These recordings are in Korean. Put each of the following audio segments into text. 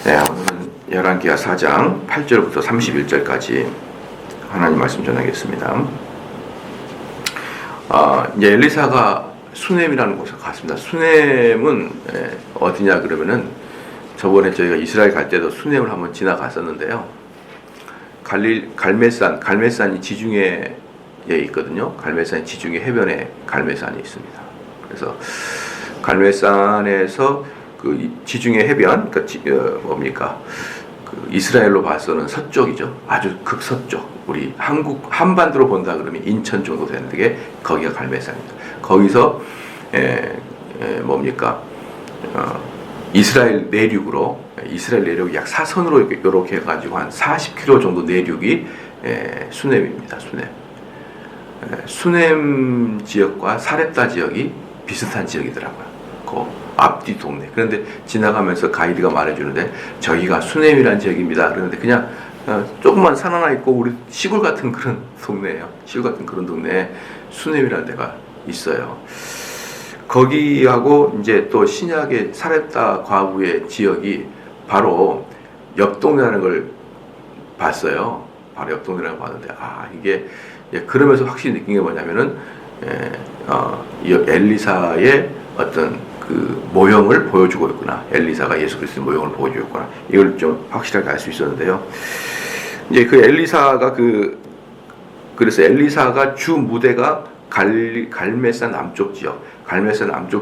네, 오늘은 열왕기하 4장 8절부터 31절까지 하나님 말씀 전하겠습니다. 이제 엘리사가 수넴이라는 곳에 갔습니다. 수넴은 어디냐 그러면은 저번에 저희가 이스라엘 갈 때도 수넴을 한번 지나갔었는데요. 갈멜산이 지중해에 있거든요. 갈멜산이 지중해 해변에 갈멜산이 있습니다. 그래서 갈멜산에서 그 지중해 해변, 뭡니까? 그 이스라엘로 봐서는 서쪽이죠. 아주 극서쪽. 우리 한반도로 본다 그러면 인천 정도 되는 게 거기가 갈멜산입니다. 거기서 뭡니까? 이스라엘 내륙 약 사선으로 이렇게 해가지고 한 40km 정도 내륙이 수넴입니다. 수넴 지역과 사렙다 지역이 비슷한 지역이더라고요. 그 앞뒤 동네. 그런데 지나가면서 가이드가 말해주는데 저기가 수넴이라는 지역입니다. 그런데 그냥 조금만 산 하나 있고 우리 시골 같은 그런 동네예요. 시골 같은 그런 동네에 수넴이라는 데가 있어요. 거기하고 이제 또 신약의 사렙다 과부의 지역이 바로 옆 동네라는 걸 봤어요. 바로 옆 동네라는 걸 봤는데 이게 그러면서 확실히 느낀 게 뭐냐면은 엘리사의 어떤 그 모형을 보여주고 있구나. 엘리사가 예수 그리스도의 모형을 보여주고 있구나. 이걸 좀 확실하게 알 수 있었는데요. 이제 그 엘리사가 그래서 엘리사가 주 무대가 갈멜산 남쪽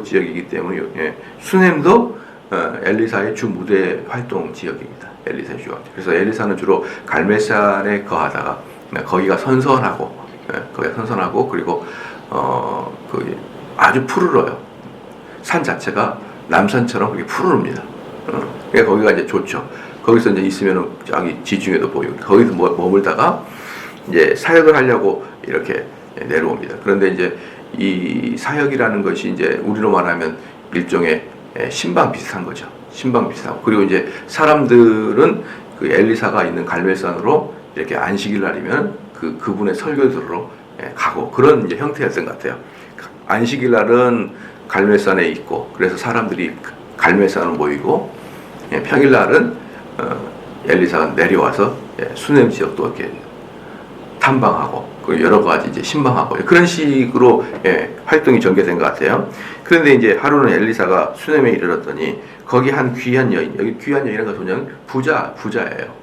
지역이기 때문에 수넴도 엘리사의 주 무대 활동 지역입니다. 엘리사의 주. 그래서 엘리사는 주로 갈멜산에 거하다가 거기가 선선하고 그리고 아주 푸르러요. 산 자체가 남산처럼 그렇게 푸르릅니다. 그러니까 거기가 이제 좋죠. 거기서 이제 있으면은 저기 지중해도 보이고 거기서 머물다가 이제 사역을 하려고 이렇게 내려옵니다. 그런데 이제 이 사역이라는 것이 이제 우리로 말하면 일종의 신방 비슷한 거죠. 신방 비슷하고 그리고 이제 사람들은 그 엘리사가 있는 갈멜산으로 이렇게 안식일 날이면 그분의 설교 들으러 가고 그런 이제 형태였던 것 같아요. 안식일 날은 갈멜산에 있고 그래서 사람들이 갈멜산으로 모이고 평일날은 엘리사가 내려와서 수넴 지역도 이렇게 탐방하고 여러 가지 이제 신방하고 그런 식으로 활동이 전개된 것 같아요. 그런데 이제 하루는 엘리사가 수넴에 이르렀더니 거기 한 귀한 여인, 여기 귀한 여인은 그냥 부자예요.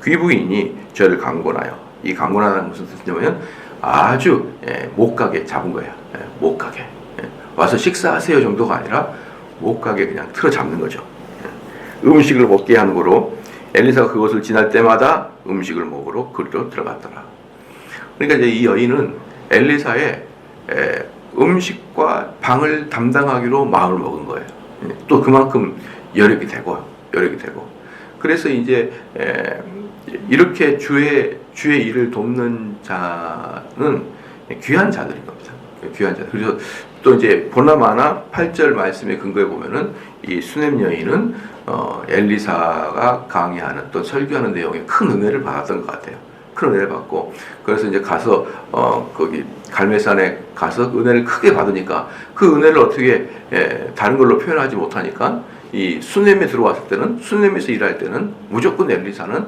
귀부인이 저를 강권하여, 이 강권하는 무슨 뜻이냐면 아주 못 가게 잡은 거예요. 못 가게. 와서 식사하세요 정도가 아니라 못 가게 그냥 틀어 잡는 거죠. 음식을 먹게 하는 거로 엘리사가 그곳을 지날 때마다 음식을 먹으러 그리로 들어갔더라. 그러니까 이제 이 여인은 엘리사의 음식과 방을 담당하기로 마음을 먹은 거예요. 또 그만큼 여력이 되고. 그래서 이제 이렇게 주의 일을 돕는 자는 귀한 자들인 겁니다. 귀한 자들. 그래서 또 이제 보나마나 8절 말씀에 근거해 보면은 이 수넴 여인은 엘리사가 강의하는 또 설교하는 내용에 큰 은혜를 받았던 것 같아요. 큰 은혜를 받고 그래서 이제 가서 거기 갈멜산에 가서 은혜를 크게 받으니까 그 은혜를 어떻게 다른 걸로 표현하지 못하니까 이 수넴에 들어왔을 때는 수넴에서 일할 때는 무조건 엘리사는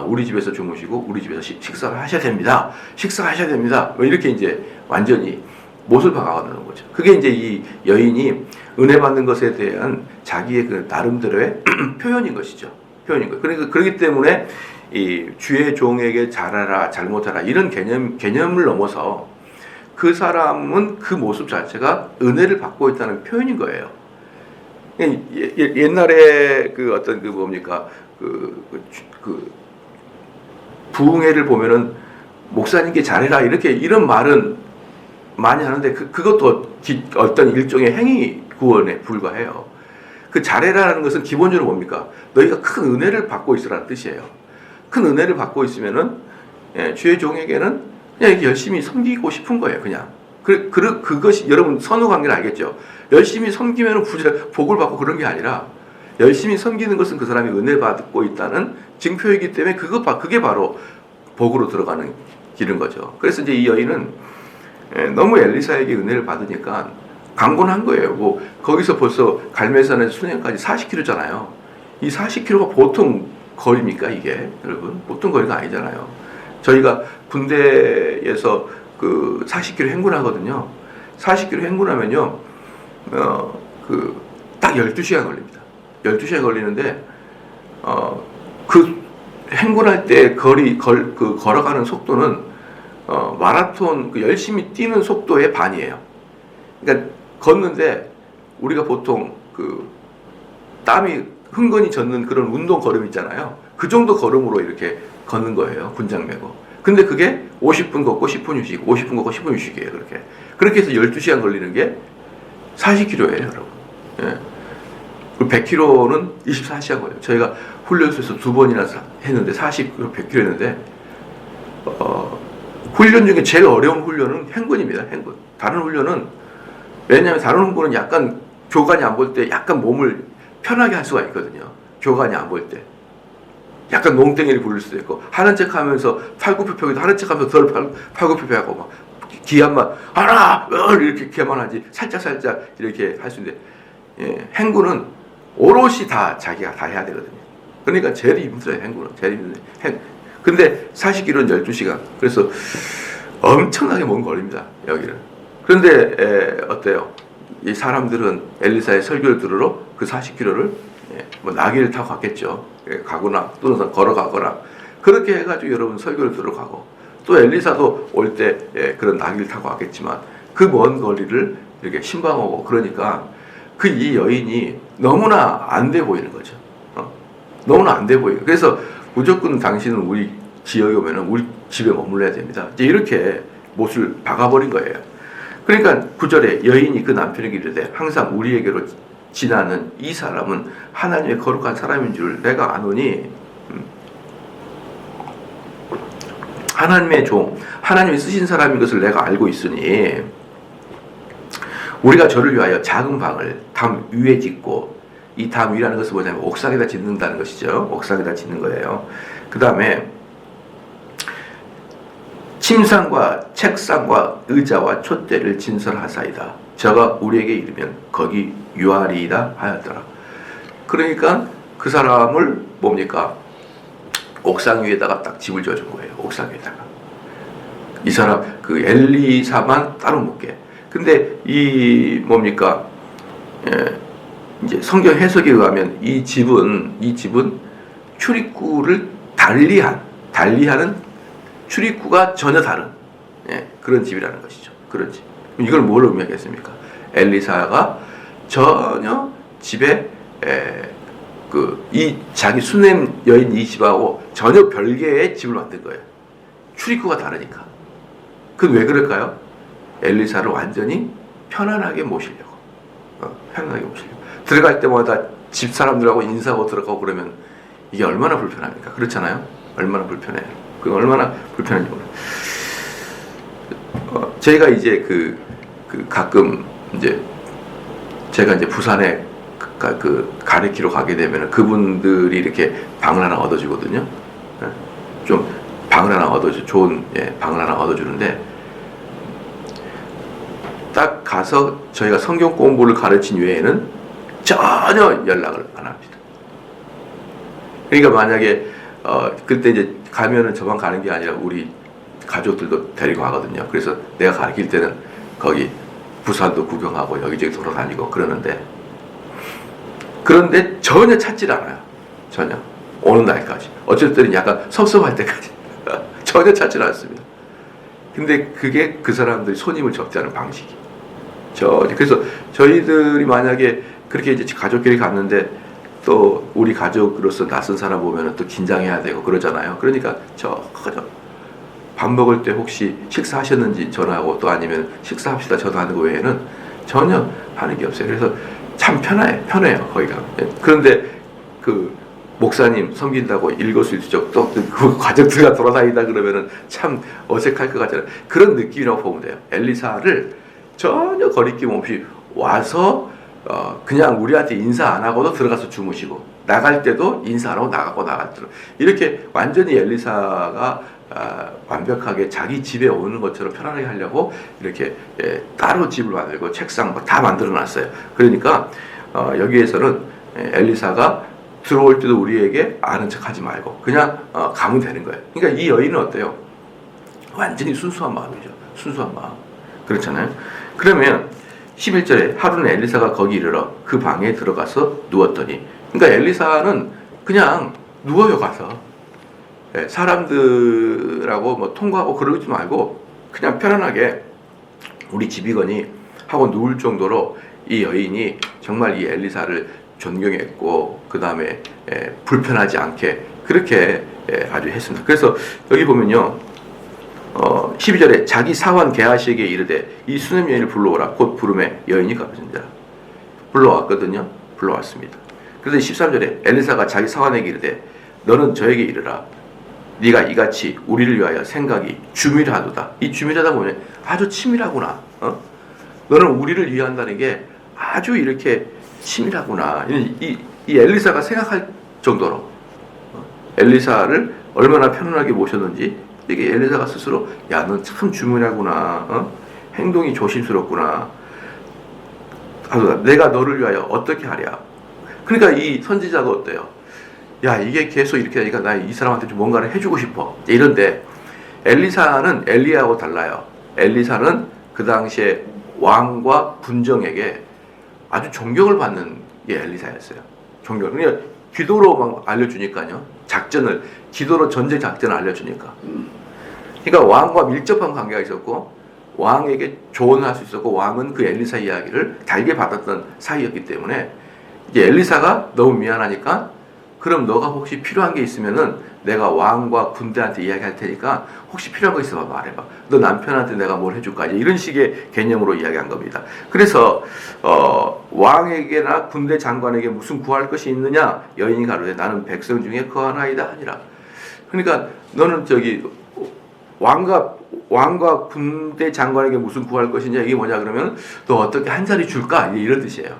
우리 집에서 주무시고 우리 집에서 식사를 하셔야 됩니다. 뭐 이렇게 이제 완전히 못을 박아가는 거죠. 그게 이제 이 여인이 은혜 받는 것에 대한 자기의 그 나름대로의 표현인 것이죠. 그러니까 그렇기 때문에 이 주의 종에게 잘하라 잘못하라 이런 개념을 넘어서 그 사람은 그 모습 자체가 은혜를 받고 있다는 표현인 거예요. 옛날에 그 어떤 그 뭡니까 부흥회를 보면은 목사님께 잘해라 이런 말은 많이 하는데 그것도 어떤 일종의 행위 구원에 불과해요. 그 잘해라는 것은 기본적으로 뭡니까? 너희가 큰 은혜를 받고 있으라는 뜻이에요. 큰 은혜를 받고 있으면은 주의 종에게는 그냥 이렇게 열심히 섬기고 싶은 거예요. 그냥 그것이 여러분 선후 관계를 알겠죠? 열심히 섬기면은 복을 받고 그런 게 아니라 열심히 섬기는 것은 그 사람이 은혜 받고 있다는 증표이기 때문에 그게 바로 복으로 들어가는 길인 거죠. 그래서 이제 이 여인은 너무 엘리사에게 은혜를 받으니까 강권한 거예요. 거기서 벌써 갈멜산에서 수넴까지 40km잖아요. 이 40km가 보통 거리입니까 이게 여러분? 보통 거리가 아니잖아요. 저희가 군대에서 그 40km 행군하거든요. 40km 행군하면요, 딱 12시간 걸립니다. 12시간 걸리는데, 그 행군할 때 걸어가는 속도는, 마라톤, 열심히 뛰는 속도의 반이에요. 그러니까, 걷는데, 우리가 보통 땀이 흥건히 젖는 그런 운동 걸음 있잖아요. 그 정도 걸음으로 이렇게 걷는 거예요. 군장 메고. 근데 그게 50분 걷고 10분 휴식, 50분 걷고 10분 휴식이에요. 그렇게 해서 12시간 걸리는 게 40km예요, 여러분. 예. 100km는 24시간 걸려요. 저희가 훈련소에서 2번이나 했는데 40km, 100km 했는데, 훈련 중에 제일 어려운 훈련은 행군입니다. 행군. 다른 훈련은, 왜냐하면 다른 훈련은 약간 교관이 안 볼 때 약간 몸을 편하게 할 수가 있거든요. 교관이 안 볼 때. 약간 농땡이를 부릴 수도 있고, 하는 척 하면서 팔굽혀펴기도 하는 척 하면서 덜 팔굽혀펴기하고, 막, 기합만, 하나! 이렇게 기합만 하지, 살짝 이렇게 할 수 있는데, 예, 행군은 오롯이 다 자기가 다 해야 되거든요. 그러니까 제일 힘들어요, 행군은. 제일 힘들어요. 근데 40km는 12시간. 그래서 엄청나게 먼 거리입니다, 여기는. 그런데, 어때요? 이 사람들은 엘리사의 설교를 들으러 그 40km를 뭐 나귀를 타고 갔겠죠. 가거나 또는 걸어가거나 그렇게 해가지고 여러분 설교를 들으러 가고, 또 엘리사도 올 때 그런 나귀를 타고 왔겠지만 그 먼 거리를 이렇게 신방하고, 그러니까 그 이 여인이 너무나 안 돼 보이는 거죠. 너무나 안 돼 보여요. 그래서 무조건 당신은 우리 지역에 오면은 우리 집에 머물러야 됩니다. 이제 이렇게 못을 박아버린 거예요. 그러니까 9절에 여인이 그 남편에게 이르되 항상 우리에게로 지나는 이 사람은 하나님의 거룩한 사람인 줄 내가 아노니, 하나님의 종, 하나님이 쓰신 사람인 것을 내가 알고 있으니 우리가 저를 위하여 작은 방을 담 위에 짓고, 이 담 위라는 것은 뭐냐면 옥상에다 짓는다는 것이죠. 옥상에다 짓는 거예요. 그 다음에 침상과 책상과 의자와 촛대를 진설하사이다. 저가 우리에게 이르면 거기 유하리이다 하였더라. 그러니까 그 사람을 뭡니까? 옥상 위에다가 딱 집을 지어준 거예요. 옥상 위에다가. 이 사람, 그 엘리사만 따로 묵게. 근데 이 뭡니까? 이제 성경 해석에 의하면 이 집은 출입구를 달리하는 출입구가 전혀 다른 그런 집이라는 것이죠. 그런 집. 이걸 뭘 의미하겠습니까? 엘리사가 전혀 집에 이 자기 수냄 여인 이 집하고 전혀 별개의 집을 만든 거예요. 출입구가 다르니까. 그건 왜 그럴까요? 엘리사를 완전히 편안하게 모시려고. 편안하게 모시려고. 들어갈 때마다 집 사람들하고 인사하고 들어가고 그러면 이게 얼마나 불편합니까? 그렇잖아요? 얼마나 불편해요. 그 얼마나 불편한지 몰라요. 제가 이제 가끔 이제 제가 이제 부산에 가르치러 가게 되면 그분들이 이렇게 방을 하나 얻어주거든요. 좀 방을 하나 좋은 방을 하나 얻어주는데, 딱 가서 저희가 성경 공부를 가르친 외에는 전혀 연락을 안 합니다. 그러니까 만약에 그때 이제 가면은 저만 가는 게 아니라 우리 가족들도 데리고 가거든요. 그래서 내가 가르칠 때는 거기 부산도 구경하고 여기저기 돌아다니고 그런데 전혀 찾질 않아요. 전혀. 오는 날까지. 어쩔 때는 약간 섭섭할 때까지. 전혀 찾질 않습니다. 근데 그게 그 사람들이 손님을 접대하는 방식이. 그래서 저희들이 만약에 그렇게 이제 가족끼리 갔는데 또 우리 가족으로서 낯선 사람 보면은 또 긴장해야 되고 그러잖아요. 그러니까 밥 먹을 때 혹시 식사하셨는지 전화하고, 또 아니면 식사합시다 전화하는 거 외에는 전혀 하는 게 없어요. 그래서 참 편해요 거기가. 그런데 그 목사님 섬긴다고 일거수일투족 또 그 가족들과 돌아다니다 그러면은 참 어색할 것 같잖아요. 그런 느낌이라고 보면 돼요. 엘리사를 전혀 거리낌 없이 와서 그냥 우리한테 인사 안 하고도 들어가서 주무시고, 나갈 때도 인사 안 하고 나갈 때도 이렇게 완전히 엘리사가 완벽하게 자기 집에 오는 것처럼 편안하게 하려고 이렇게 따로 집을 만들고 책상 다 만들어 놨어요. 그러니까 여기에서는 엘리사가 들어올 때도 우리에게 아는 척하지 말고 그냥 가면 되는 거예요. 그러니까 이 여인은 어때요? 완전히 순수한 마음이죠. 순수한 마음. 그렇잖아요. 그러면 11절에 하루는 엘리사가 거기 이르러 그 방에 들어가서 누웠더니, 그러니까 엘리사는 그냥 누워요. 가서 사람들하고 뭐 통과하고 그러지 말고 그냥 편안하게 우리 집이거니 하고 누울 정도로 이 여인이 정말 이 엘리사를 존경했고 그 다음에 불편하지 않게 그렇게 아주 했습니다. 그래서 여기 보면요, 12절에 자기 사환 게하시에게 이르되 이 수냄 여인을 불러오라. 곧 부름에 여인이 가보신다. 불러왔거든요. 불러왔습니다. 그래서 13절에 엘리사가 자기 사환에게 이르되 너는 저에게 이르라. 네가 이같이 우리를 위하여 생각이 주밀하도다. 이 주밀하다 보면 아주 치밀하구나. 너는 우리를 위한다는 게 아주 이렇게 치밀하구나. 이 엘리사가 생각할 정도로 엘리사를 얼마나 편안하게 모셨는지, 이게 엘리사가 스스로 야, 넌 참 주밀하구나. 행동이 조심스럽구나. 내가 너를 위하여 어떻게 하랴. 그러니까 이 선지자가 어때요? 야, 이게 계속 이렇게 하니까 나 이 사람한테 좀 뭔가를 해주고 싶어. 이런데 엘리사는 엘리야하고 달라요. 엘리사는 그 당시에 왕과 군정에게 아주 존경을 받는 게 엘리사였어요. 존경. 그러니까 기도로 막 알려주니까요. 기도로 전쟁 작전을 알려주니까. 그러니까 왕과 밀접한 관계가 있었고 왕에게 조언할 수 있었고 왕은 그 엘리사 이야기를 달게 받았던 사이였기 때문에 이제 엘리사가 너무 미안하니까 그럼 너가 혹시 필요한 게 있으면은 내가 왕과 군대한테 이야기할 테니까 혹시 필요한 거 있으면 말해봐. 너 남편한테 내가 뭘 해줄까? 이런 식의 개념으로 이야기한 겁니다. 그래서 왕에게나 군대 장관에게 무슨 구할 것이 있느냐? 여인이 가로되 나는 백성 중에 거하나이다 하니라. 그러니까 너는 왕과 군대 장관에게 무슨 구할 것이냐? 이게 뭐냐 그러면 너 어떻게 한 자리 줄까? 이런 뜻이에요.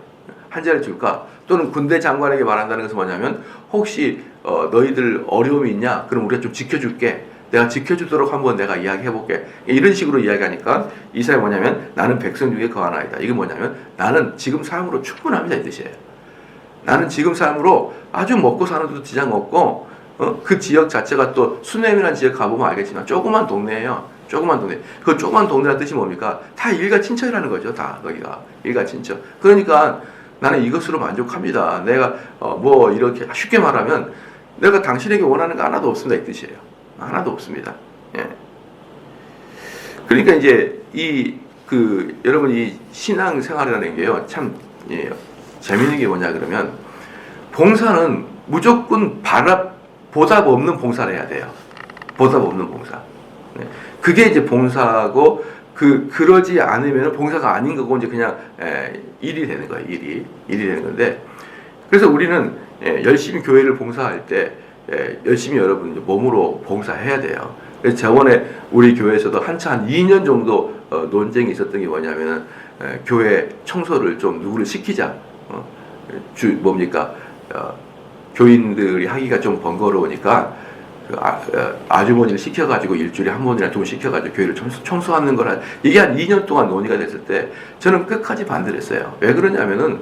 한 자리 줄까? 또는 군대 장관에게 말한다는 것은 뭐냐면 혹시 너희들 어려움이 있냐? 그럼 우리가 좀 지켜줄게. 내가 지켜주도록 한번 내가 이야기해볼게. 이런 식으로 이야기하니까 이 사람이 뭐냐면 나는 백성 중에 거하나이다. 이게 뭐냐면 나는 지금 삶으로 충분합니다. 이 뜻이에요. 나는 지금 삶으로 아주 먹고 사는 데도 지장 없고 그 지역 자체가 또 수냄이라는 지역 가보면 알겠지만 조그만 동네예요. 조그만 동네. 그 조그만 동네라는 뜻이 뭡니까? 다 일가친척이라는 거죠. 다 거기가 일가친척. 그러니까 나는 이것으로 만족합니다. 내가 이렇게 쉽게 말하면 내가 당신에게 원하는 거 하나도 없습니다. 이 뜻이에요. 하나도 없습니다. 예. 그러니까 이제 여러분 이 신앙 생활이라는 게요 참 재밌는 게 뭐냐 그러면 봉사는 무조건 보답 없는 봉사를 해야 돼요. 보답 없는 봉사. 네. 그게 이제 봉사고 그러지 않으면 봉사가 아닌 거고 이제 그냥 일이 되는 거예요. 일이 되는 건데 그래서 우리는 열심히 교회를 봉사할 때 열심히 여러분 몸으로 봉사해야 돼요. 그래서 저번에 우리 교회에서도 한 2년 정도 논쟁이 있었던 게 뭐냐면 교회 청소를 좀 누구를 시키자. 교인들이 하기가 좀 번거로우니까 아주머니를 시켜가지고 일주일에 한 번이나 두 번 시켜가지고 교회를 청소하는 거라 이게 한 2년 동안 논의가 됐을 때 저는 끝까지 반대를 했어요. 왜 그러냐면은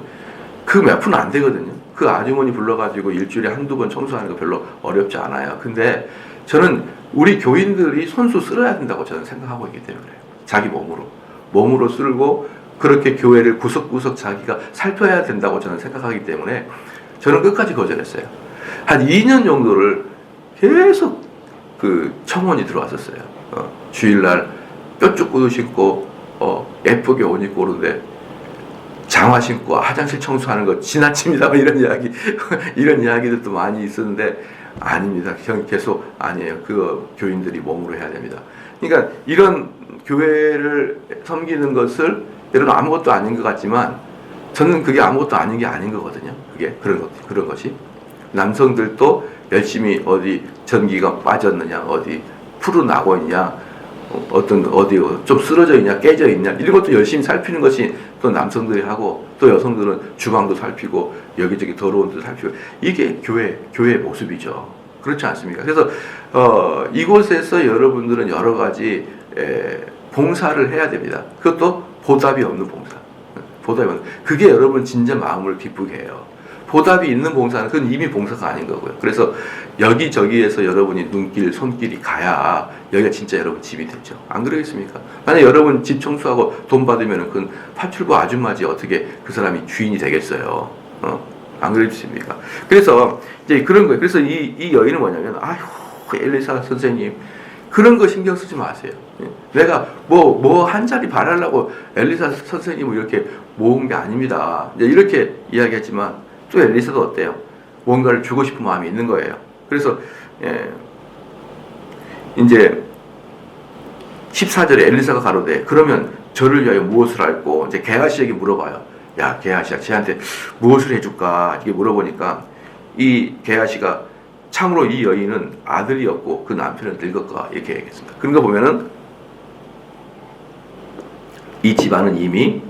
그 몇 푼 안 되거든요. 그 아주머니 불러가지고 일주일에 한두 번 청소하는 거 별로 어렵지 않아요. 근데 저는 우리 교인들이 손수 쓸어야 된다고 저는 생각하고 있기 때문에 그래요. 자기 몸으로 쓸고 그렇게 교회를 구석구석 자기가 살펴야 된다고 저는 생각하기 때문에 저는 끝까지 거절했어요. 한 2년 정도를 계속 그 청원이 들어왔었어요. 주일날 뾰족 구두 신고 예쁘게 옷 입고 오는데 장화 신고 화장실 청소하는 거 지나칩니다. 이런 이야기 이런 이야기들도 많이 있었는데 아닙니다. 계속 아니에요. 그 교인들이 몸으로 해야 됩니다. 그러니까 이런 교회를 섬기는 것을 여러분 아무것도 아닌 것 같지만 저는 그게 아무것도 아닌 게 아닌 거거든요. 그게 그런 것이 남성들도 열심히 어디 전기가 빠졌느냐, 어디 풀은 나고 있냐, 어디 좀 쓰러져 있냐, 깨져 있냐 이런 것도 열심히 살피는 것이 또 남성들이 하고 또 여성들은 주방도 살피고 여기저기 더러운 데도 살피고 이게 교회의 모습이죠. 그렇지 않습니까? 그래서 이곳에서 여러분들은 여러 가지 봉사를 해야 됩니다. 그것도 보답이 없는 봉사. 그게 여러분 진짜 마음을 기쁘게 해요. 보답이 있는 봉사는 그건 이미 봉사가 아닌 거고요. 그래서 여기저기에서 여러분이 눈길, 손길이 가야 여기가 진짜 여러분 집이 되죠. 안 그러겠습니까? 만약 여러분 집 청소하고 돈 받으면 그건 파출부 아줌마지 어떻게 그 사람이 주인이 되겠어요. 안 그러십니까? 그래서 이제 그런 거예요. 그래서 이 여인은 뭐냐면, 아휴, 엘리사 선생님, 그런 거 신경 쓰지 마세요. 내가 뭐 한 자리 바라려고 엘리사 선생님을 이렇게 모은 게 아닙니다. 이제 이렇게 이야기했지만 또 엘리사도 어때요? 뭔가를 주고 싶은 마음이 있는 거예요. 그래서 이제 14절에 엘리사가 가로되 그러면 저를 위하여 무엇을 할꼬? 이제 게하시에게 물어봐요. 야, 게하시야, 쟤한테 무엇을 해줄까? 이게 물어보니까 이 게하시가 참으로 이 여인은 아들이었고 그 남편은 늙었까? 이렇게 얘기했습니다. 그런 거 보면은 이 집안은 이미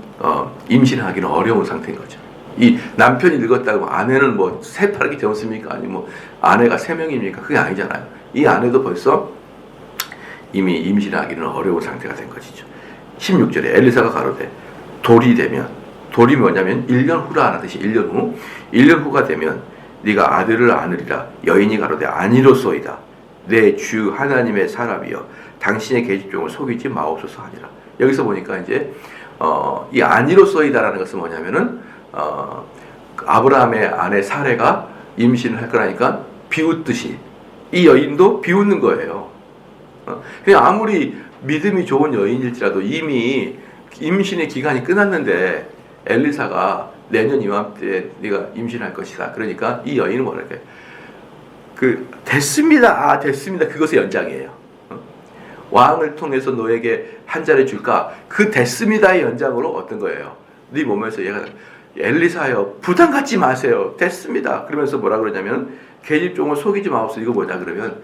임신하기는 어려운 상태인 거죠. 이 남편이 늙었다고 아내는 뭐 새파랗게 되었습니까? 아니면 뭐 아내가 3명입니까? 그게 아니잖아요. 이 아내도 벌써 이미 임신하기는 어려운 상태가 된 것이죠. 16절에 엘리사가 가로되 돌이 되면, 돌이 뭐냐면 1년 후라 하는 뜻이 1년 후. 1년 후가 되면 네가 아들을 안으리라. 여인이 가로되 아니로소이다. 내 주 하나님의 사람이여 당신의 계집종을 속이지 마옵소서 하니라. 여기서 보니까 이제 이 아니로소이다라는 것은 뭐냐면은 아브라함의 아내 사레가 임신을 할 거라니까 비웃듯이 이 여인도 비웃는 거예요. 그냥 아무리 믿음이 좋은 여인일지라도 이미 임신의 기간이 끝났는데 엘리사가 내년 이맘때 네가 임신할 것이다. 그러니까 이 여인은 뭐랄까요? 됐습니다. 됐습니다. 그것의 연장이에요. 왕을 통해서 너에게 한 자리 줄까? 그 됐습니다의 연장으로 어떤 거예요? 네 몸에서 얘가 엘리사여 부담 갖지 마세요. 됐습니다. 그러면서 뭐라 그러냐면 계집종을 속이지 마옵소서. 이거 뭐냐 그러면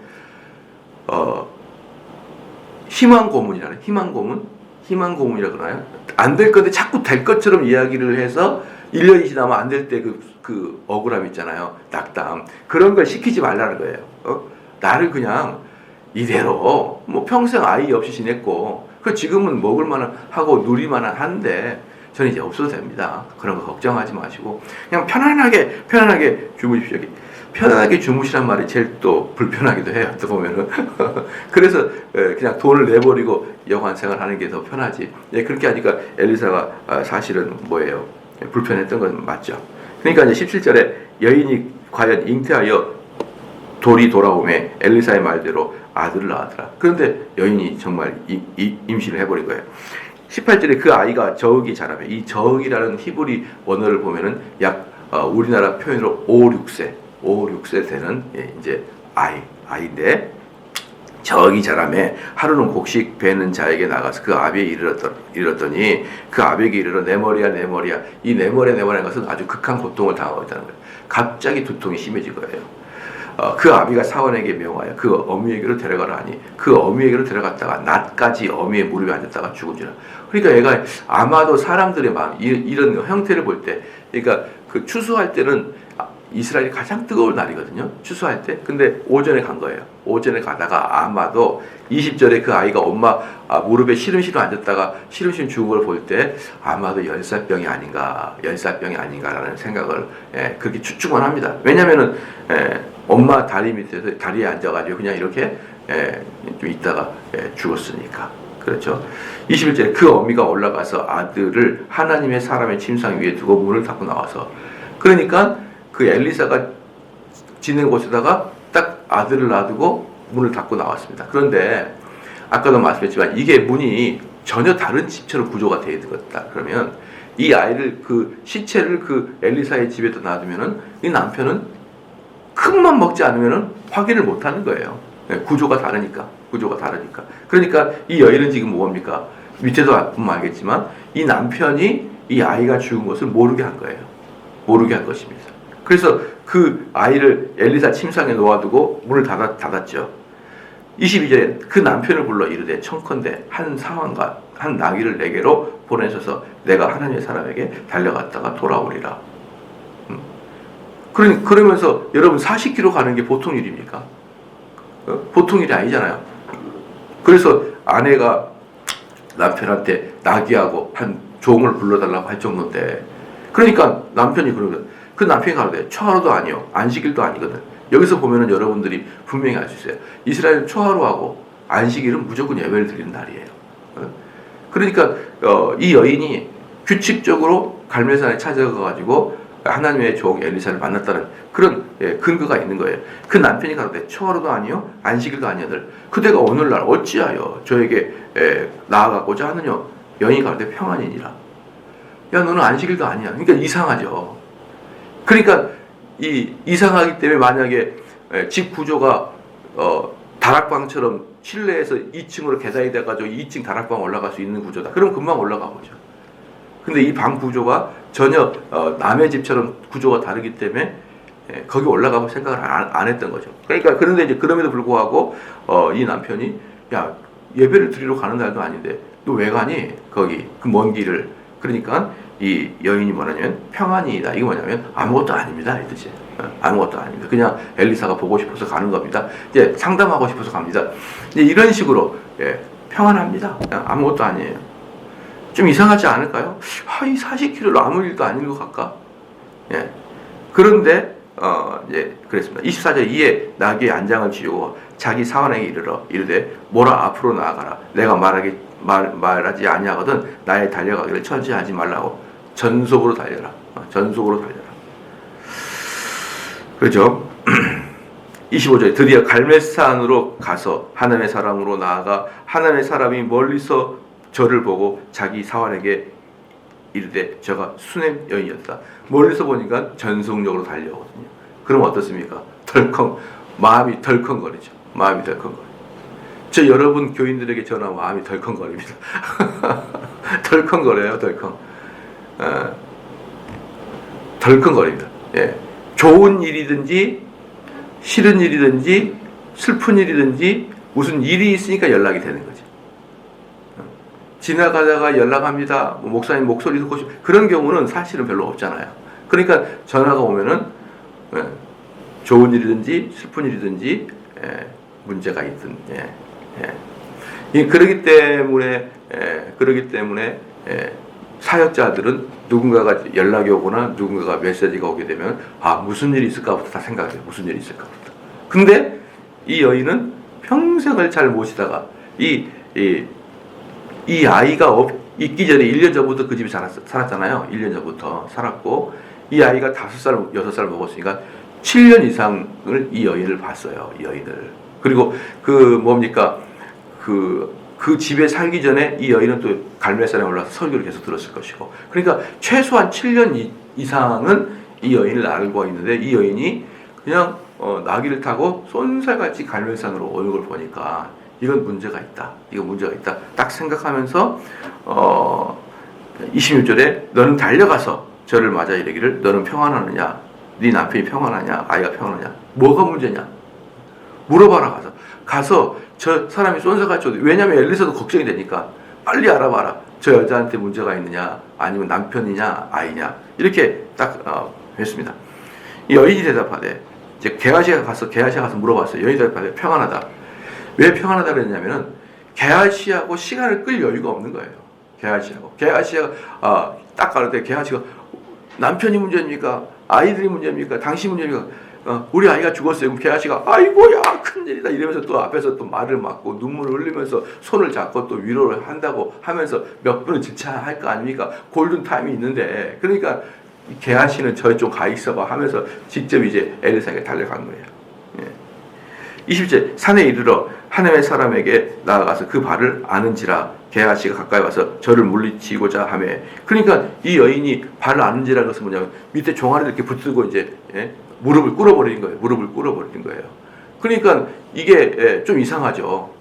희망 고문이라는 희망 고문이라 그러나요? 안 될 건데 자꾸 될 것처럼 이야기를 해서 1년이 지나면 안 될 때 그 억울함 있잖아요. 낙담. 그런 걸 시키지 말라는 거예요. 나를 그냥 이대로 뭐 평생 아이 없이 지냈고 그 지금은 먹을 만한 하고 누릴 만한 한데 저는 이제 없어도 됩니다. 그런 거 걱정하지 마시고 그냥 편안하게 주무십시오. 편안하게 주무시란 말이 제일 또 불편하기도 해요. 또 보면은 그래서 그냥 돈을 내버리고 여관 생활하는 게 더 편하지. 그렇게 하니까 엘리사가 사실은 뭐예요? 불편했던 건 맞죠. 그러니까 이제 17절에 여인이 과연 잉태하여 돌이 돌아오매 엘리사의 말대로 아들을 낳았더라. 그런데 여인이 정말 임신을 해버린 거예요. 18절에 그 아이가 저억이 자라매, 이 저억이라는 히브리 원어를 보면은 약 우리나라 표현으로 5, 6세 되는 이제 아이인데 저억이 자라매 하루는 곡식 베는 자에게 나가서 그 아비에 이르렀더니 그 아비에게 이르러 내 머리야 이 내 머리라는 것은 아주 극한 고통을 당하고 있다는 거예요. 갑자기 두통이 심해진 거예요. 그 아비가 사원에게 명하여 그 어미에게로 데려가라 하니 그 어미에게로 데려갔다가 낮까지 어미의 무릎에 앉았다가 죽은지라. 그러니까 얘가 아마도 사람들의 마음 이런 형태를 볼 때, 그러니까 그 추수할 때는 이스라엘이 가장 뜨거운 날이거든요. 추수할 때. 근데 오전에 간 거예요. 오전에 가다가 아마도 20절에 그 아이가 엄마 무릎에 시름시름 앉았다가 시름시름 죽은 걸 볼 때 아마도 열사병이 아닌가라는 생각을 그렇게 추측만 합니다. 왜냐면은 엄마 다리 밑에서 다리에 앉아가지고 그냥 이렇게 좀 있다가 죽었으니까. 그렇죠. 21절에 그 어미가 올라가서 아들을 하나님의 사람의 침상 위에 두고 문을 닫고 나와서, 그러니까 그 엘리사가 지낸 곳에다가 딱 아들을 놔두고 문을 닫고 나왔습니다. 그런데 아까도 말씀했지만 이게 문이 전혀 다른 집처럼 구조가 되어 있는 거다. 그러면 이 아이를 그 시체를 그 엘리사의 집에다 놔두면은 이 남편은 큰맘 먹지 않으면은 확인을 못 하는 거예요. 구조가 다르니까. 그러니까 이 여인은 지금 뭡니까? 밑에도 보면 알겠지만 이 남편이 이 아이가 죽은 것을 모르게 한 거예요. 모르게 한 것입니다. 그래서 그 아이를 엘리사 침상에 놓아두고 문을 닫았죠. 22절에 그 남편을 불러 이르되 청컨대 한 상황과 한 나귀를 내게로 보내셔서 내가 하나님의 사람에게 달려갔다가 돌아오리라. 그러면서 여러분 40km 가는 게 보통 일입니까? 보통 일이 아니잖아요. 그래서 아내가 남편한테 나귀하고 한 종을 불러달라고 할 정도인데, 그러니까 남편이 그러거든. 그 남편이 가로되 초하루도 아니요 안식일도 아니거든. 여기서 보면은 여러분들이 분명히 알 수 있어요. 이스라엘 초하루하고 안식일은 무조건 예배를 드리는 날이에요. 그러니까 이 여인이 규칙적으로 갈멜산에 찾아가가지고 하나님의 종 엘리사를 만났다는 그런 근거가 있는 거예요. 그 남편이 가로되 초하루도 아니요 안식일도 아니거늘 그대가 오늘날 어찌하여 저에게 나아가고자 하느냐. 여인이 가로되 평안이니라. 야 너는 안식일도 아니야. 그러니까 이상하죠. 그러니까 이상하기 때문에 만약에 집 구조가 다락방처럼 실내에서 2층으로 계단이 돼가지고 2층 다락방 올라갈 수 있는 구조다. 그럼 금방 올라가 보죠. 근데 이 방 구조가 전혀 남의 집처럼 구조가 다르기 때문에 거기 올라가고 생각을 안 했던 거죠. 그러니까 그런데 이제 그럼에도 불구하고 이 남편이 야 예배를 드리러 가는 날도 아닌데 너 왜 가니? 거기 그 먼 길을. 그러니까 이 여인이 뭐냐면 평안이다. 이게 뭐냐면 아무것도 아닙니다. 이 뜻이에요. 아무것도 아닙니다. 그냥 엘리사가 보고 싶어서 가는 겁니다. 이제 상담하고 싶어서 갑니다. 이제 이런 식으로 평안합니다. 그냥 아무것도 아니에요. 좀 이상하지 않을까요? 이 40km로 아무 일도 아닌 것 같까? 예. 그런데 이제 그랬습니다. 24절 이에 나귀의 안장을 지우고 자기 사환에게 이르러 이르되 뭐라 앞으로 나아가라. 내가 말하지 아니하거든 나의 달려가기를 천지하지 말라고 전속으로 달려라. 전속으로 달려라. 그렇죠? 25절에 드디어 갈멜산으로 가서 하나님의 사람으로 나아가 하나님의 사람이 멀리서 저를 보고 자기 사환에게 이르되 저가 수넴 여인이었다. 멀리서 보니까 전속력으로 달려오거든요. 그럼 어떻습니까? 마음이 덜컹거리죠. 마음이 덜컹거려. 저 여러분 교인들에게 전화 마음이 덜컹거립니다. 덜컹거려요, 덜컹. 덜컹거립니다. 예. 좋은 일이든지 싫은 일이든지 슬픈 일이든지 무슨 일이 있으니까 연락이 되는 거지. 지나가다가 연락합니다. 목사님 목소리 듣고 싶 그런 경우는 사실은 별로 없잖아요. 그러니까 전화가 오면은 좋은 일이든지 슬픈 일이든지 문제가 있든 그러기 때문에 사역자들은 누군가가 연락이 오거나 누군가가 메시지가 오게 되면 무슨 일이 있을까부터 다 생각해요. 무슨 일이 있을까부터. 근데 이 여인은 평생을 잘 모시다가 이 아이가 있기 전에 1년 전부터 그 집에 살았잖아요. 1년 전부터 살았고 이 아이가 5살, 6살 먹었으니까 7년 이상을 이 여인을 봤어요. 이 여인을. 그리고 그 집에 살기 전에 이 여인은 또 갈멜산에 올라서 설교를 계속 들었을 것이고 그러니까 최소한 7년 이상은 이 여인을 알고 있는데 이 여인이 그냥 나귀를 타고 쏜살같이 갈멜산으로 오는 걸 보니까 이건 문제가 있다. 이거 문제가 있다. 딱 생각하면서 26절에 너는 달려가서 저를 맞아 이르기를 너는 평안하느냐? 네 남편이 평안하냐? 아이가 평안하냐? 뭐가 문제냐? 물어봐라. 가서 저 사람이 쏜살같이 오대. 왜냐하면 엘리사도 걱정이 되니까 빨리 알아봐라. 저 여자한테 문제가 있느냐? 아니면 남편이냐? 아이냐? 이렇게 딱 했습니다. 이 여인이 대답하되 이제 게하시가 가서 물어봤어요. 여인이 대답하되 평안하다. 왜 평안하다 그랬냐면은 게하시하고 시간을 끌 여유가 없는 거예요. 게하시가 딱 가는데 게하시가 남편이 문제입니까? 아이들이 문제입니까? 당신 문제입니까? 우리 아이가 죽었어요. 그럼 게하시가 아이고야 큰일이다 이러면서 또 앞에서 또 말을 막고 눈물을 흘리면서 손을 잡고 또 위로를 한다고 하면서 몇 분을 질차할 거 아닙니까? 골든 타임이 있는데 그러니까 게하시는 저희 좀 가 있어봐 하면서 직접 이제 엘리사에게 달려간 거예요. 20절 산에 이르러 하나님의 사람에게 나아가서 그 발을 아는지라 게하시가 가까이 와서 저를 물리치고자 하며 그러니까 이 여인이 발을 아는지라는 것은 뭐냐면 밑에 종아리를 이렇게 붙들고 이제 무릎을 꿇어버리는 거예요. 그러니까 이게 좀 이상하죠.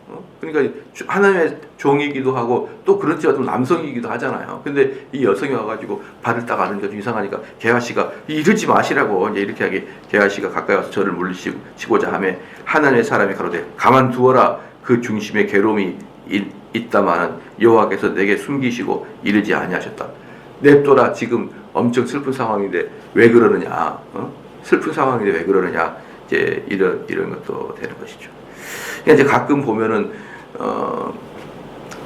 그러니까 하나님의 종이기도 하고 또 그렇지 않아도 남성이기도 하잖아요. 근데 이 여성이 와가지고 발을 딱 아는 게 좀 이상하니까 게하시가 이러지 마시라고 이제 이렇게 하게 게하시가 가까이 와서 저를 물리치고자 하며 하나님의 사람이 가로되 가만두어라 그 중심에 괴로움이 있다마는 여호와께서 내게 숨기시고 이르지 아니하셨다. 냅둬라 지금 엄청 슬픈 상황인데 왜 그러느냐? 슬픈 상황인데 왜 그러느냐? 이제 이런 것도 되는 것이죠. 그러니까 이제 가끔 보면은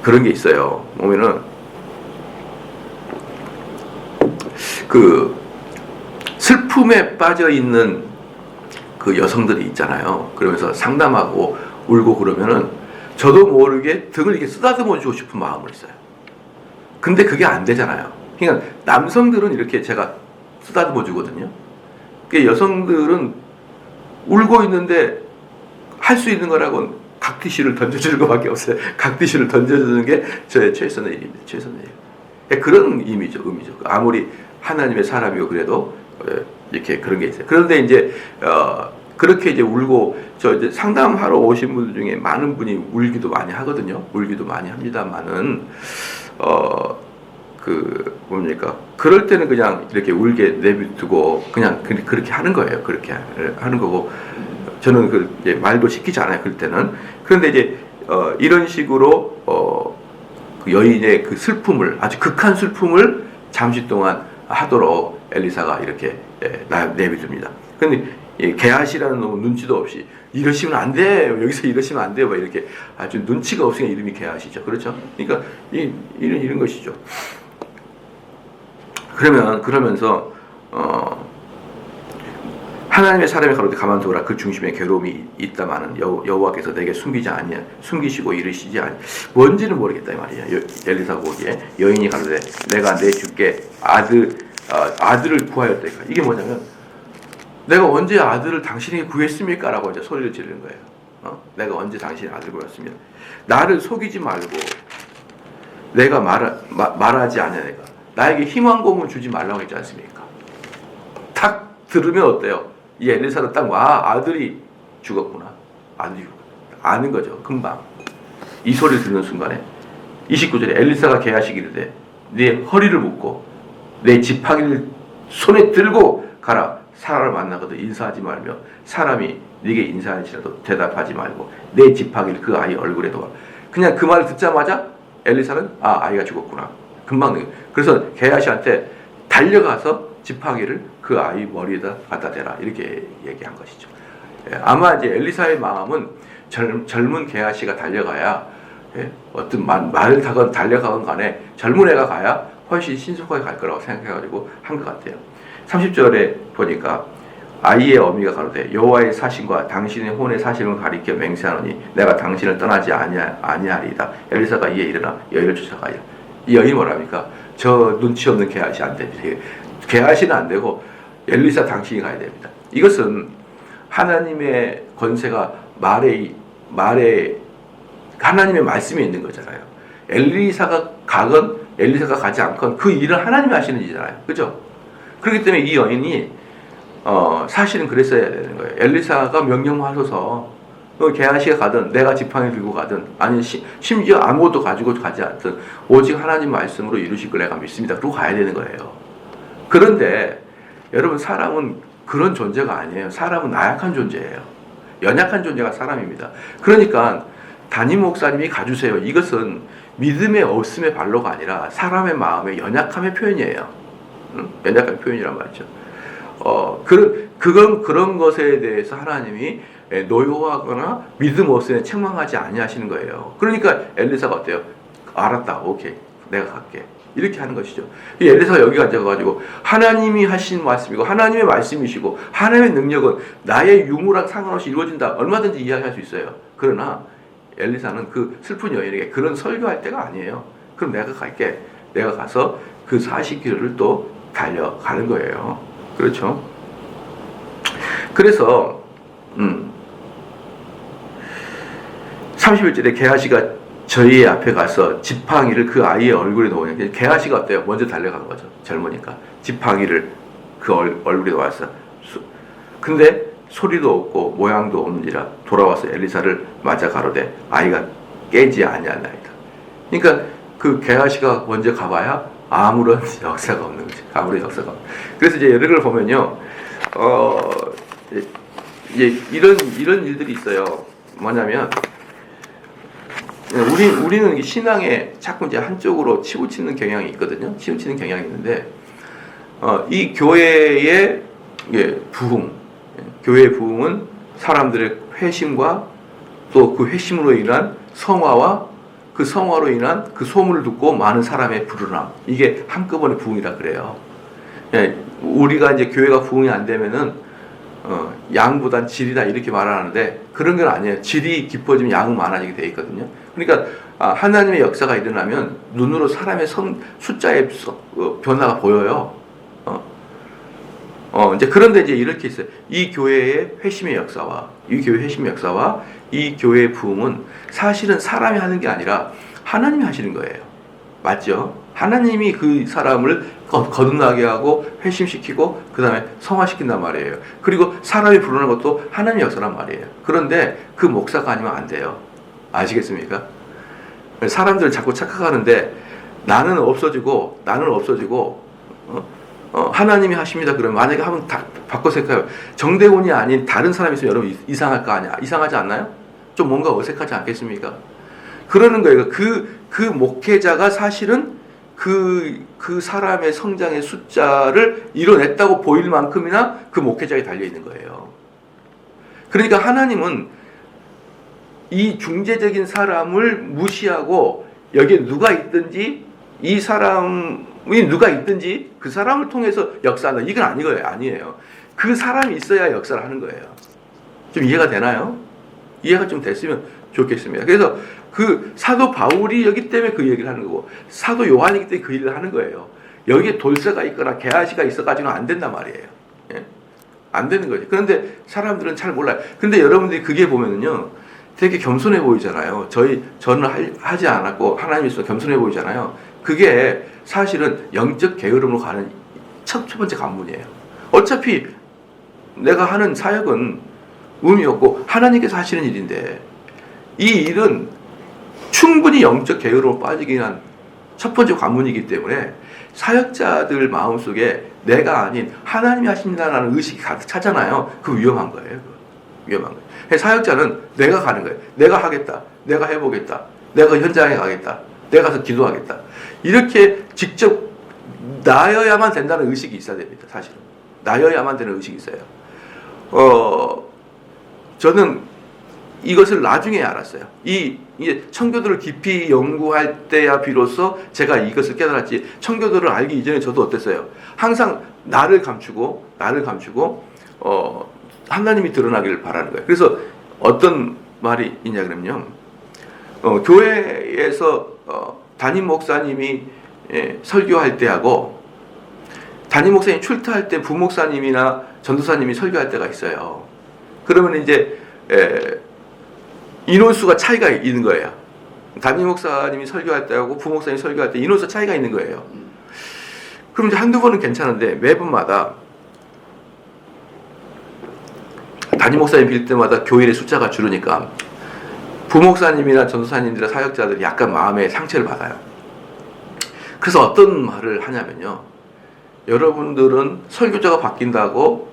그런 게 있어요. 보면은 슬픔에 빠져 있는 그 여성들이 있잖아요. 그러면서 상담하고 울고 그러면은 저도 모르게 등을 이렇게 쓰다듬어 주고 싶은 마음을 했어요. 근데 그게 안 되잖아요. 그러니까 남성들은 이렇게 제가 쓰다듬어 주거든요. 그러니까 여성들은 울고 있는데 할 수 있는 거라고는 각티슈를 던져주는 것밖에 없어요. 각티슈를 던져주는 게 저의 최선의 일입니다. 최선의 일. 그런 의미죠. 아무리 하나님의 사람이고 그래도 이렇게 그런 게 있어요. 그런데 이제 그렇게 이제 울고 저 이제 상담하러 오신 분들 중에 많은 분이 울기도 많이 하거든요. 울기도 많이 합니다만은 그 뭡니까? 그럴 때는 그냥 이렇게 울게 내비두고 그냥 그렇게 하는 거예요. 그렇게 하는 거고 저는 그 이제 말도 시키지 않아요. 그럴 때는. 그런데 이제 이런 식으로 그 여인의 그 슬픔을 아주 극한 슬픔을 잠시 동안 하도록 엘리사가 이렇게 내비둡니다. 그런데 게하시라는 놈은 눈치도 없이 이러시면 안 돼. 여기서 이러시면 안 돼요. 막 이렇게 아주 눈치가 없으니까 이름이 게하시죠. 그렇죠? 그러니까 이런 것이죠. 그러면서 하나님의 사람이 가로되 가만두라 그 중심에 괴로움이 있다마는 여호와께서 내게 숨기시고 이르시지 아니 뭔지는 모르겠다 이 말이야. 엘리사가 보기에 여인이 가로되 내가 내 주께 아들을 구하였다. 이게 뭐냐면 내가 언제 아들을 당신에게 구했습니까? 라고 이제 소리를 지르는 거예요. 내가 언제 당신의 아들을 구했습니까? 나를 속이지 말고 내가 말하지 않냐 내가 나에게 희망 고문 주지 말라고 했지 않습니까? 탁 들으면 어때요? 이 엘리사는 딱 아들이 죽었구나. 아들이 죽었구나. 아는 거죠. 금방. 이 소리를 듣는 순간에 29절에 엘리사가 게하시기를 네 허리를 묶고 내 지팡이를 손에 들고 가라. 사람을 만나거든 인사하지 말며 사람이 네게 인사할지라도 대답하지 말고 내 지팡이를 그 아이 얼굴에 둬. 그냥 그 말을 듣자마자 엘리사는 아이가 죽었구나. 금방. 그래서 게하시한테 달려가서 지팡이를 그 아이 머리에다 갖다 대라 이렇게 얘기한 것이죠. 아마 이제 엘리사의 마음은 젊은 게하시가 달려가야 어떤 말을 타건 달려가건 간에 젊은 애가 가야 훨씬 신속하게 갈 거라고 생각해가지고 한 것 같아요. 30절에 보니까 아이의 어미가 가로되 여호와의 사신과 당신의 혼의 사심을 가리켜 맹세하노니 내가 당신을 떠나지 아니하리이다. 엘리사가 이에 일어나 여인을 쫓아가요. 이 여인이 뭐랍니까? 저 눈치 없는 게하시 안 됩니다. 게하시는 안 되고 엘리사 당신이 가야 됩니다. 이것은 하나님의 권세가 말에 하나님의 말씀이 있는 거잖아요. 엘리사가 가건 엘리사가 가지 않건 그 일은 하나님이 하시는 일이잖아요. 그죠? 그렇기 때문에 이 여인이 사실은 그랬어야 되는 거예요. 엘리사가 명령만 하셔서 게하시가 가든 내가 지팡이 들고 가든 아니 심지어 아무것도 가지고 가지 않든 오직 하나님 말씀으로 이루실 걸 내가 믿습니다. 그러고 가야 되는 거예요. 그런데 여러분 사람은 그런 존재가 아니에요. 사람은 나약한 존재예요. 연약한 존재가 사람입니다. 그러니까 담임 목사님이 가주세요. 이것은 믿음의 없음의 발로가 아니라 사람의 마음의 연약함의 표현이에요. 연약한 표현이란 말이죠. 그런 것에 대해서 하나님이 노여워하거나 믿음 없음에 책망하지 아니하시는 거예요. 그러니까 엘리사가 어때요? 알았다. 오케이. 내가 갈게. 이렇게 하는 것이죠. 엘리사가 여기 앉아가지고 하나님이 하신 말씀이고 하나님의 말씀이시고 하나님의 능력은 나의 유무랑 상관없이 이루어진다. 얼마든지 이야기할 수 있어요. 그러나 엘리사는 그 슬픈 여인에게 그런 설교할 때가 아니에요. 그럼 내가 갈게. 내가 가서 그 40km를 또 달려가는 거예요. 그렇죠? 그래서 31절에 게하시가 저희 앞에 가서 지팡이를 그 아이의 얼굴에 놓으니까 게하시가 어때요? 먼저 달려간 거죠. 젊으니까 지팡이를 그 얼굴에 놓았어. 근데 소리도 없고 모양도 없는지라 돌아와서 엘리사를 맞아 가로되 아이가 깨지 아니하나이다. 그러니까 그 게하시가 먼저 가봐야 아무런 역사가 없는 거죠. 아무런 역사가 없는. 그래서 이제 예를 보면요, 이제 이런 일들이 있어요. 뭐냐면 우리는 신앙에 자꾸 이제 한쪽으로 치우치는 경향이 있거든요. 치우치는 경향이 있는데 이 교회의 부흥, 교회의 부흥은 사람들의 회심과 또 그 회심으로 인한 성화와 그 성화로 인한 그 소문을 듣고 많은 사람의 불운함, 이게 한꺼번에 부흥이라 그래요. 우리가 이제 교회가 부흥이 안 되면은 양보단 질이다 이렇게 말하는데 그런 건 아니에요. 질이 깊어지면 양은 많아지게 돼 있거든요. 그러니까 하나님의 역사가 일어나면 눈으로 사람의 숫자의 변화가 보여요. 이제 그런데 이제 이렇게 있어요. 이 교회의 회심의 역사와 이 교회의 부흥은 사실은 사람이 하는 게 아니라 하나님이 하시는 거예요. 맞죠? 하나님이 그 사람을 거듭나게 하고 회심시키고 그 다음에 성화시킨단 말이에요. 그리고 사람이 부르는 것도 하나님의 역사란 말이에요. 그런데 그 목사가 아니면 안 돼요. 아시겠습니까? 사람들은 자꾸 착각하는데 나는 없어지고 하나님이 하십니다. 그러면 만약에 한번 바꿔 생각해요. 정대훈이 아닌 다른 사람이 있으면 여러분 이상할 거 아니야? 이상하지 않나요? 좀 뭔가 어색하지 않겠습니까? 그러는 거예요. 그 목회자가 사실은 그 사람의 성장의 숫자를 이뤄냈다고 보일 만큼이나 그 목회자에 달려있는 거예요. 그러니까 하나님은 이 중재적인 사람을 무시하고 여기에 누가 있든지 이 사람이 누가 있든지 그 사람을 통해서 역사한다. 이건 아니에요. 그 사람이 있어야 역사를 하는 거예요. 좀 이해가 되나요? 이해가 좀 됐으면 좋겠습니다. 그래서 그 사도 바울이 여기 때문에 그 얘기를 하는 거고 사도 요한이기 때문에 그 일을 하는 거예요. 여기에 돌쇠가 있거나 개아시가 있어가지고는 안 된단 말이에요. 예? 안 되는 거죠. 그런데 사람들은 잘 몰라요. 근데 여러분들이 그게 보면은요 되게 겸손해 보이잖아요. 저는 하지 않았고 하나님이 있어서 겸손해 보이잖아요. 그게 사실은 영적 게으름으로 가는 첫 번째 관문이에요. 어차피 내가 하는 사역은 의미 없고 하나님께서 하시는 일인데 이 일은 충분히 영적 게으름으로 빠지게 한 첫 번째 관문이기 때문에 사역자들 마음속에 내가 아닌 하나님이 하십니다라는 의식이 가득 차잖아요. 그거 위험한 거예요. 위험한 거예요. 사역자는 내가 가는 거예요. 내가 하겠다. 내가 해보겠다. 내가 현장에 가겠다. 내가 가서 기도하겠다. 이렇게 직접 나여야만 된다는 의식이 있어야 됩니다. 사실은. 나여야만 되는 의식이 있어요. 저는 이것을 나중에 알았어요. 이제 청교도를 깊이 연구할 때야 비로소 제가 이것을 깨달았지. 청교도를 알기 이전에 저도 어땠어요? 항상 나를 감추고 하나님이 드러나기를 바라는 거예요. 그래서 어떤 말이 있냐 그러면요. 교회에서 담임 목사님이 설교할 때하고 담임 목사님이 출타할 때 부목사님이나 전도사님이 설교할 때가 있어요. 그러면 이제 인원수가 차이가 있는 거예요. 담임 목사님이 설교할 때하고 부목사님이 설교할 때 인원수 차이가 있는 거예요. 그럼 이제 한두 번은 괜찮은데 매번마다 담임 목사님 빌 때마다 교인의 숫자가 줄으니까 부목사님이나 전도사님들이나 사역자들이 약간 마음에 상처를 받아요. 그래서 어떤 말을 하냐면요. 여러분들은 설교자가 바뀐다고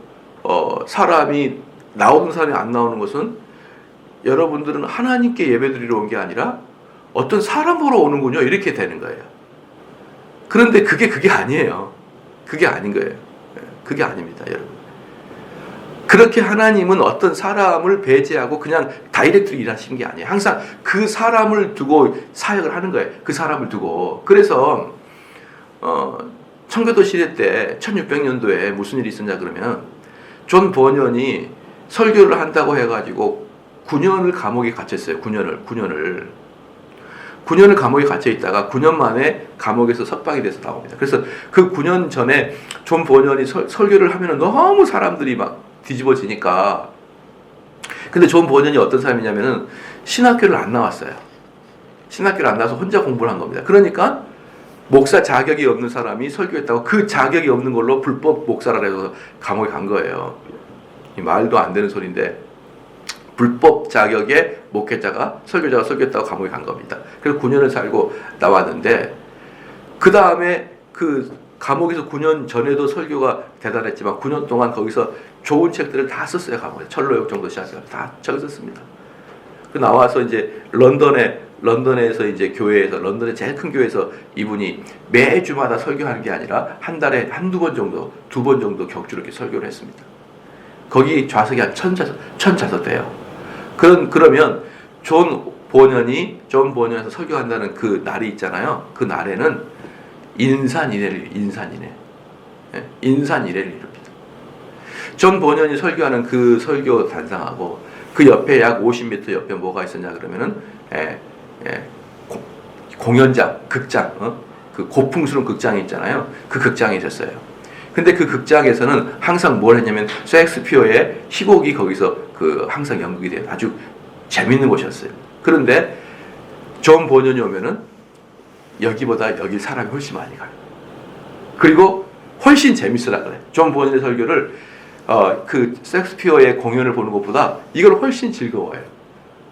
사람이 나오는 사람이 안 나오는 것은 여러분들은 하나님께 예배드리러 온 게 아니라 어떤 사람 보러 오는군요. 이렇게 되는 거예요. 그런데 그게 아니에요. 그게 아닌 거예요. 그게 아닙니다, 여러분. 그렇게 하나님은 어떤 사람을 배제하고 그냥 다이렉트로 일하시는 게 아니에요. 항상 그 사람을 두고 사역을 하는 거예요. 그 사람을 두고. 그래서 청교도 시대 때 1600년도에 무슨 일이 있었냐 그러면 존 버년이 설교를 한다고 해가지고 9년을 감옥에 갇혔어요. 9년을 감옥에 갇혀 있다가 9년 만에 감옥에서 석방이 돼서 나옵니다. 그래서 그 9년 전에 존 버년이 설교를 하면 너무 사람들이 막 뒤집어지니까. 근데 존 버년이 어떤 사람이냐면은 신학교를 안 나왔어요. 신학교를 안 나와서 혼자 공부를 한 겁니다. 그러니까 목사 자격이 없는 사람이 설교했다고 그 자격이 없는 걸로 불법 목사라 해서 감옥에 간 거예요. 이 말도 안 되는 소리인데 불법 자격의 목회자가 설교자가 설교했다고 감옥에 간 겁니다. 그래서 9년을 살고 나왔는데 그 다음에 그 감옥에서 9년 전에도 설교가 대단했지만 9년 동안 거기서 좋은 책들을 다 썼어요. 감옥에 철로역 정도 시작해서 다 적었습니다. 그 나와서 이제 런던에서 이제 교회에서 런던의 제일 큰 교회에서 이분이 매주마다 설교하는 게 아니라 한 달에 한두 번 정도, 2번 정도 격주로 이렇게 설교를 했습니다. 거기 좌석이 한 1000좌석 돼요. 그러면 존 보년에서 설교한다는 그 날이 있잖아요. 그 날에는 인산인해. 인산 이래를 이룹니다. 존 버년이 설교하는 그 설교 단상하고 그 옆에 약 50m 옆에 뭐가 있었냐 그러면은 공연장, 극장, 그 고풍스러운 극장이 있잖아요. 그 극장이 있었어요. 근데 그 극장에서는 항상 뭘 했냐면 셰익스피어의 희곡이 거기서 그 항상 연극이 돼요. 아주 재밌는 곳이었어요. 그런데 존 버년이 오면은 여기보다 여기 사람이 훨씬 많이 가요. 그리고 훨씬 재밌으라 그래. 존 버년의 설교를 그 셰익스피어의 공연을 보는 것보다 이걸 훨씬 즐거워해요.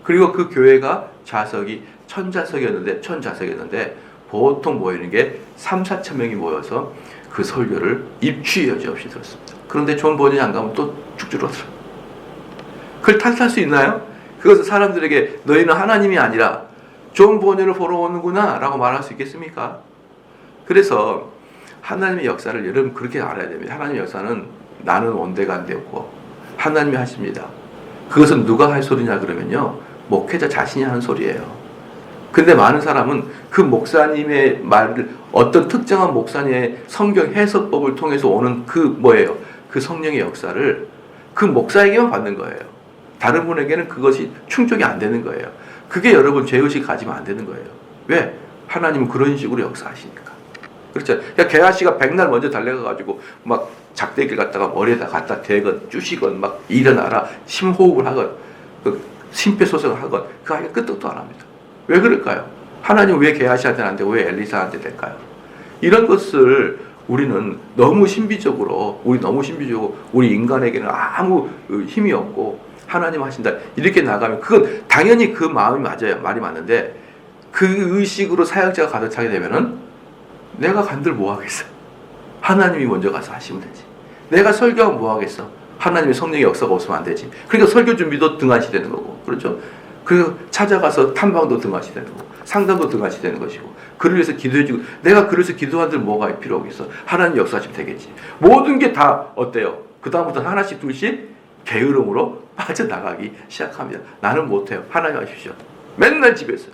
그리고 그 교회가 좌석이 천좌석이었는데 보통 모이는 게 3,4천 명이 모여서 그 설교를 입추 여지없이 들었습니다. 그런데 존 버년이 안 가면 또 죽 줄었어요. 그걸 탓할 수 있나요? 그것은 사람들에게 너희는 하나님이 아니라 존 버년을 보러 오는구나 라고 말할 수 있겠습니까? 그래서 하나님의 역사를 여러분 그렇게 알아야 됩니다. 하나님의 역사는 나는 온데간데 없고 하나님이 하십니다. 그것은 누가 할 소리냐 그러면요, 목회자 자신이 하는 소리예요. 근데 많은 사람은 그 목사님의 말을 어떤 특정한 목사님의 성경 해석법을 통해서 오는 그 뭐예요? 그 성령의 역사를 그 목사에게만 받는 거예요. 다른 분에게는 그것이 충족이 안 되는 거예요. 그게 여러분 죄의식 가지면 안 되는 거예요. 왜? 하나님은 그런 식으로 역사하시니까. 그렇죠. 그러니까 게하시가 백날 먼저 달려가가지고 막 작대기를 갖다가 머리에다 갖다 대건 쑤시건 막 일어나라 심호흡을 하건 그 심폐소생을 하건 그 아이가 끄떡도 안 합니다. 왜 그럴까요? 하나님 왜 게하시한테는 안 되고 왜 엘리사한테 될까요? 이런 것을 우리는 너무 신비적으로 우리 인간에게는 아무 힘이 없고 하나님 하신다 이렇게 나가면 그건 당연히 그 마음이 맞아요. 말이 맞는데 그 의식으로 사역자가 가득 차게 되면은 내가 간들 뭐 하겠어? 하나님이 먼저 가서 하시면 되지. 내가 설교하면 뭐 하겠어? 하나님의 성령의 역사가 없으면 안 되지. 그러니까 설교 준비도 등한시 되는 거고, 그렇죠? 그리고 찾아가서 탐방도 등한시 되는 거고, 상담도 등한시 되는 것이고, 그를 위해서 기도해주고, 내가 그를 위해서 기도한들 뭐가 필요하겠어? 하나님 역사하시면 되겠지. 모든 게 다 어때요? 그 다음부터 하나씩 둘씩 게으름으로 빠져나가기 시작합니다. 나는 못해요. 하나님 하십시오. 맨날 집에서.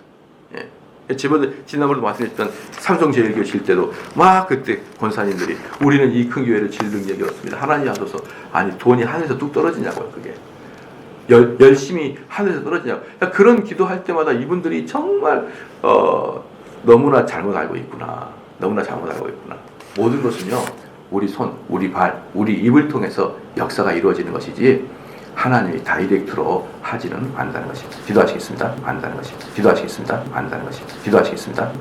예. 지난번에도 말씀드렸던 삼성제일교회 질 때도 막 그때 권사님들이 우리는 이 큰 교회를 질 능력이 없습니다. 하나님 하소서. 아니 돈이 하늘에서 뚝 떨어지냐고요. 그게 열심히 하늘에서 떨어지냐고. 그러니까 그런 기도할 때마다 이분들이 정말 너무나 잘못 알고 있구나. 모든 것은요 우리 손, 우리 발, 우리 입을 통해서 역사가 이루어지는 것이지 하나님이 다이렉트로 하지는 않는다는 것입니다. 기도하시겠습니다. 기도하시겠습니다.